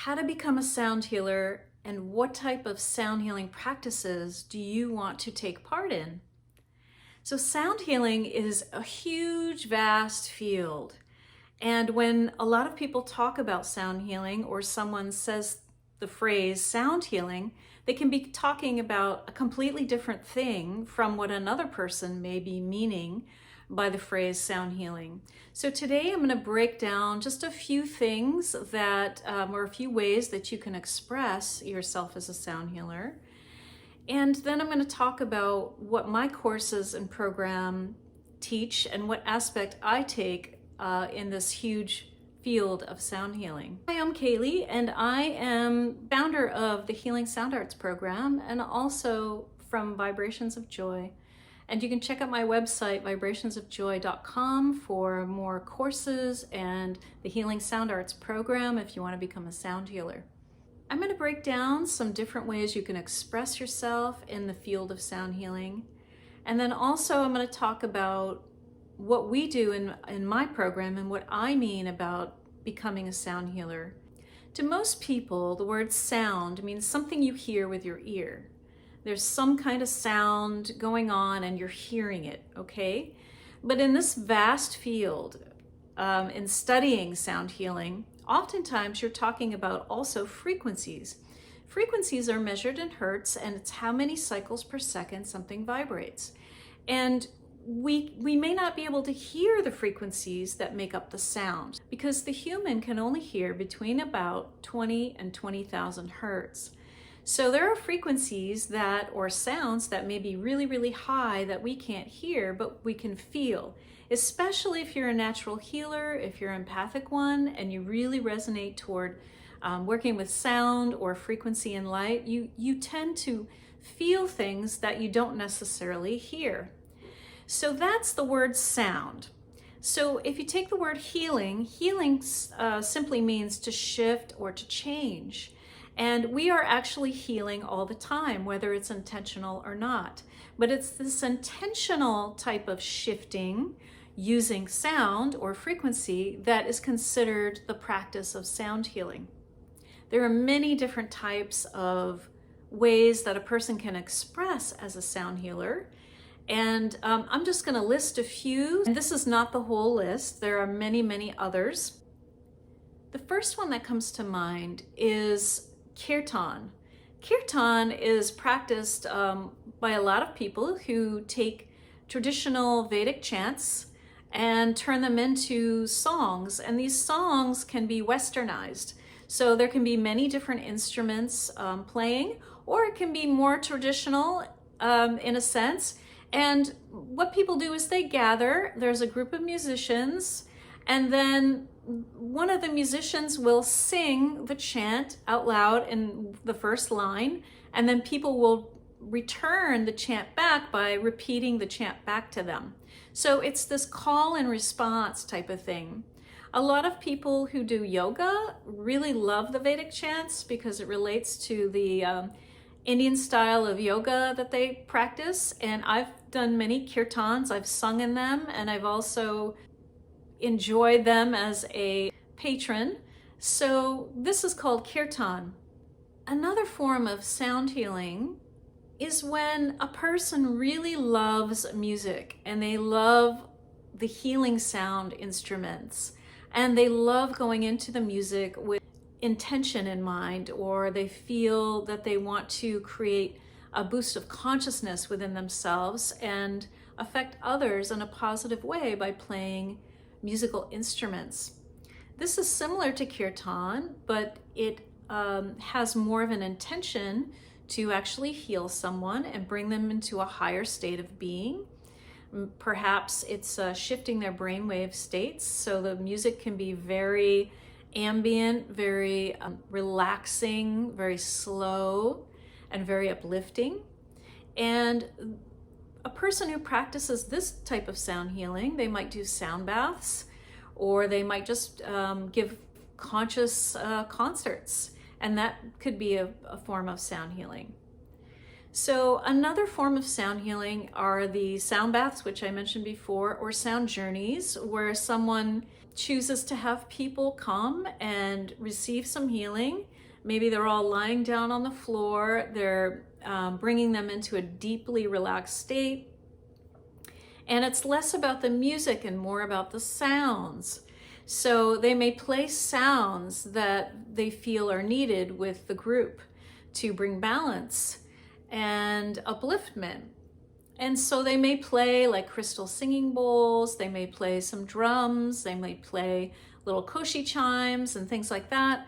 how to become a sound healer and what type of sound healing practices do you want to take part in. So sound healing is a huge, vast field. And when a lot of people talk about sound healing or someone says the phrase sound healing, they can be talking about a completely different thing from what another person may be meaning by the phrase sound healing. So today I'm going to break down just a few things that, or a few ways that you can express yourself as a sound healer. And then I'm going to talk about what my courses and program teach and what aspect I take in this huge field of sound healing. Hi, I'm Kalee, and I am founder of the Healing Sound Arts program and also from Vibrations of Joy. And you can check out my website, vibrationsofjoy.com, for more courses and the Healing Sound Arts program if you want to become a sound healer. I'm going to break down some different ways you can express yourself in the field of sound healing. And then also I'm going to talk about what we do in my program and what I mean about becoming a sound healer. To most people, the word sound means something you hear with your ear. There's some kind of sound going on and you're hearing it, okay? But in this vast field, in studying sound healing, oftentimes you're talking about also frequencies. Frequencies are measured in hertz, and it's how many cycles per second something vibrates. And we may not be able to hear the frequencies that make up the sound because the human can only hear between about 20 and 20,000 hertz. So there are frequencies that, or sounds that may be really, really high that we can't hear, but we can feel. Especially if you're a natural healer, if you're an empathic one, and you really resonate toward working with sound or frequency and light, you tend to feel things that you don't necessarily hear. So that's the word sound. So if you take the word healing, healing simply means to shift or to change. And we are actually healing all the time, whether it's intentional or not. But it's this intentional type of shifting using sound or frequency that is considered the practice of sound healing. There are many different types of ways that a person can express as a sound healer. And I'm just going to list a few. And this is not the whole list. There are many, many others. The first one that comes to mind is Kirtan. Kirtan is practiced by a lot of people who take traditional Vedic chants and turn them into songs. And these songs can be westernized. So there can be many different instruments playing, or it can be more traditional in a sense. And what people do is they gather, there's a group of musicians, and then one of the musicians will sing the chant out loud in the first line, and then people will return the chant back by repeating the chant back to them. So it's this call and response type of thing. A lot of people who do yoga really love the Vedic chants because it relates to the Indian style of yoga that they practice. And I've done many kirtans, I've sung in them, and I've also enjoyed them as a patron. So this is called kirtan. Another form of sound healing is when a person really loves music and they love the healing sound instruments and they love going into the music with intention in mind, or they feel that they want to create a boost of consciousness within themselves and affect others in a positive way by playing musical instruments. This is similar to kirtan, but it has more of an intention to actually heal someone and bring them into a higher state of being. Perhaps it's shifting their brainwave states, so the music can be very ambient, very relaxing, very slow, and very uplifting. And a person who practices this type of sound healing, they might do sound baths, or they might just give conscious concerts, and that could be a form of sound healing. So another form of sound healing are the sound baths, which I mentioned before, or sound journeys, where someone chooses to have people come and receive some healing. Maybe they're all lying down on the floor. They're bringing them into a deeply relaxed state. And it's less about the music and more about the sounds. So they may play sounds that they feel are needed with the group to bring balance and upliftment. And so they may play like crystal singing bowls, they may play some drums, they may play little koshi chimes and things like that.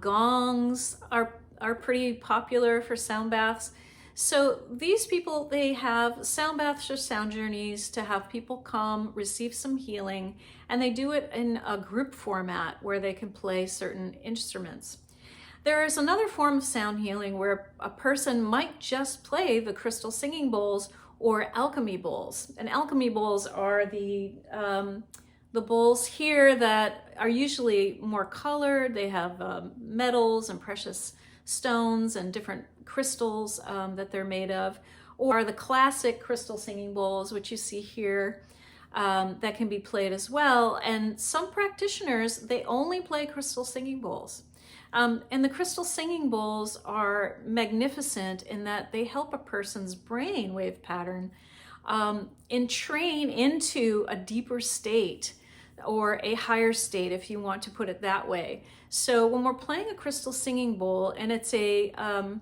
Gongs are pretty popular for sound baths. So these people, they have sound baths or sound journeys to have people come, receive some healing, and they do it in a group format where they can play certain instruments. There is another form of sound healing where a person might just play the crystal singing bowls or alchemy bowls. And alchemy bowls are the bowls here that are usually more colored. They have metals and precious stones and different crystals that they're made of, or the classic crystal singing bowls, which you see here, that can be played as well. And some practitioners, they only play crystal singing bowls. And the crystal singing bowls are magnificent in that they help a person's brain wave pattern and train into a deeper state or a higher state, if you want to put it that way. So when we're playing a crystal singing bowl and it's an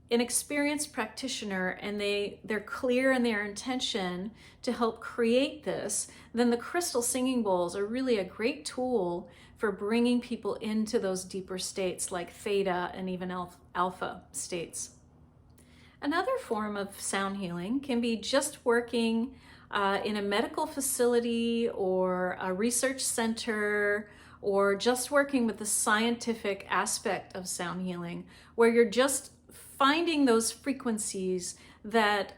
experienced practitioner and they're clear in their intention to help create this, then the crystal singing bowls are really a great tool for bringing people into those deeper states like theta and even alpha states. Another form of sound healing can be just working in a medical facility or a research center, or just working with the scientific aspect of sound healing, where you're just finding those frequencies that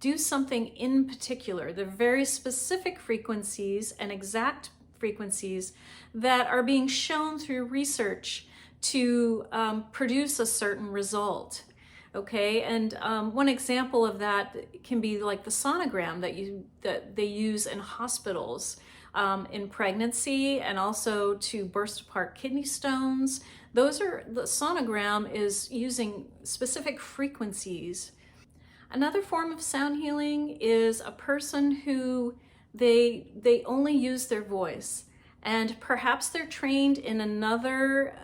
do something in particular. They're very specific frequencies and exact frequencies that are being shown through research to produce a certain result. Okay, and one example of that can be like the sonogram that they use in hospitals in pregnancy, and also to burst apart kidney stones. The sonogram is using specific frequencies. Another form of sound healing is a person who they only use their voice, and perhaps they're trained in another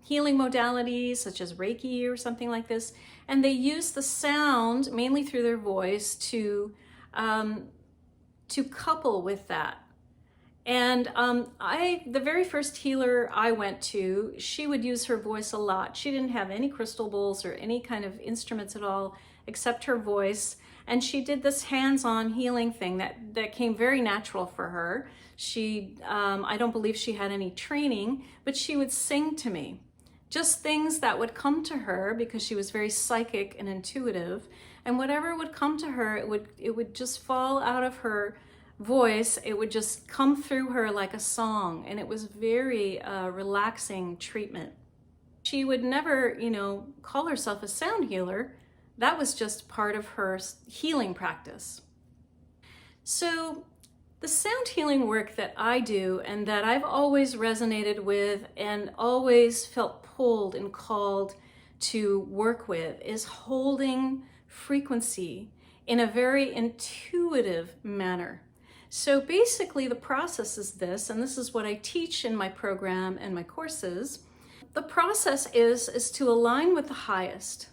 healing modalities such as Reiki or something like this, and they use the sound mainly through their voice to couple with that. And the very first healer I went to, she would use her voice a lot. She didn't have any crystal bowls or any kind of instruments at all except her voice. And she did this hands-on healing thing that came very natural for her. I don't believe she had any training, but she would sing to me. Just things that would come to her because she was very psychic and intuitive. And whatever would come to her, it would just fall out of her voice. It would just come through her like a song. And it was very relaxing treatment. She would never, call herself a sound healer. That was just part of her healing practice. So the sound healing work that I do and that I've always resonated with and always felt pulled and called to work with is holding frequency in a very intuitive manner. So basically the process is this, and this is what I teach in my program and my courses. The process is to align with the highest.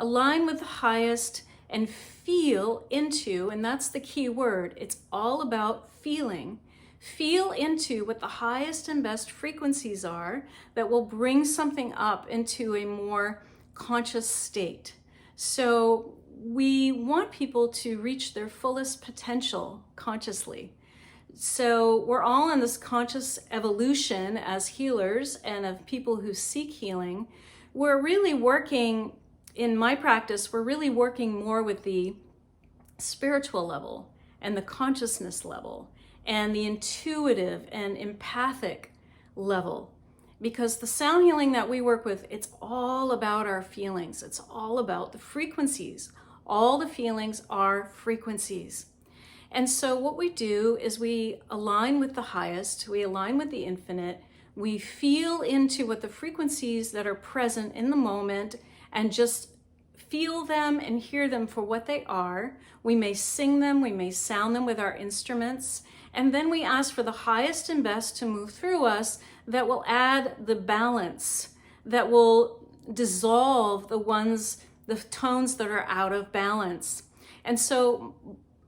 Align with the highest and feel into, and that's the key word, it's all about feeling. Feel into what the highest and best frequencies are that will bring something up into a more conscious state. So we want people to reach their fullest potential consciously. So we're all in this conscious evolution as healers and of people who seek healing. We're really working, in my practice, we're really working more with the spiritual level and the consciousness level and the intuitive and empathic level. because the sound healing that we work with, it's all about our feelings. It's all about the frequencies. All the feelings are frequencies. And so what we do is we align with the highest, we align with the infinite, we feel into what the frequencies that are present in the moment and just feel them and hear them for what they are. We may sing them, we may sound them with our instruments, and then we ask for the highest and best to move through us that will add the balance, that will dissolve the tones that are out of balance. And so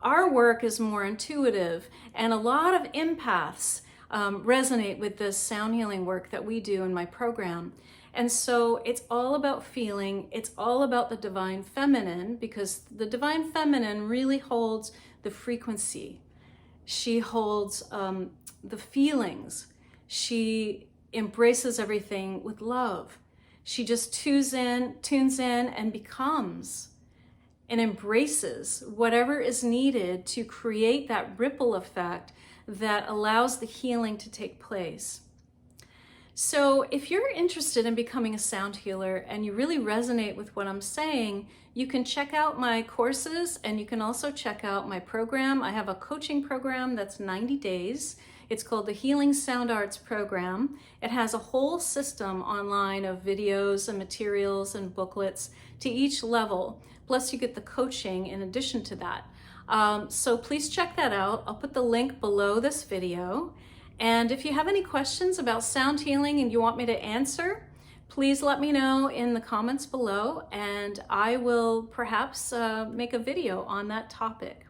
our work is more intuitive, and a lot of empaths resonate with this sound healing work that we do in my program. And so it's all about feeling, it's all about the divine feminine, because the divine feminine really holds the frequency. She holds the feelings. She embraces everything with love. She just tunes in and becomes and embraces whatever is needed to create that ripple effect that allows the healing to take place. So if you're interested in becoming a sound healer and you really resonate with what I'm saying, you can check out my courses, and you can also check out my program. I have a coaching program that's 90 days. It's called the Healing Sound Arts Program. It has a whole system online of videos and materials and booklets to each level. Plus you get the coaching in addition to that. So please check that out. I'll put the link below this video. And if you have any questions about sound healing and you want me to answer, please let me know in the comments below, and I will perhaps make a video on that topic.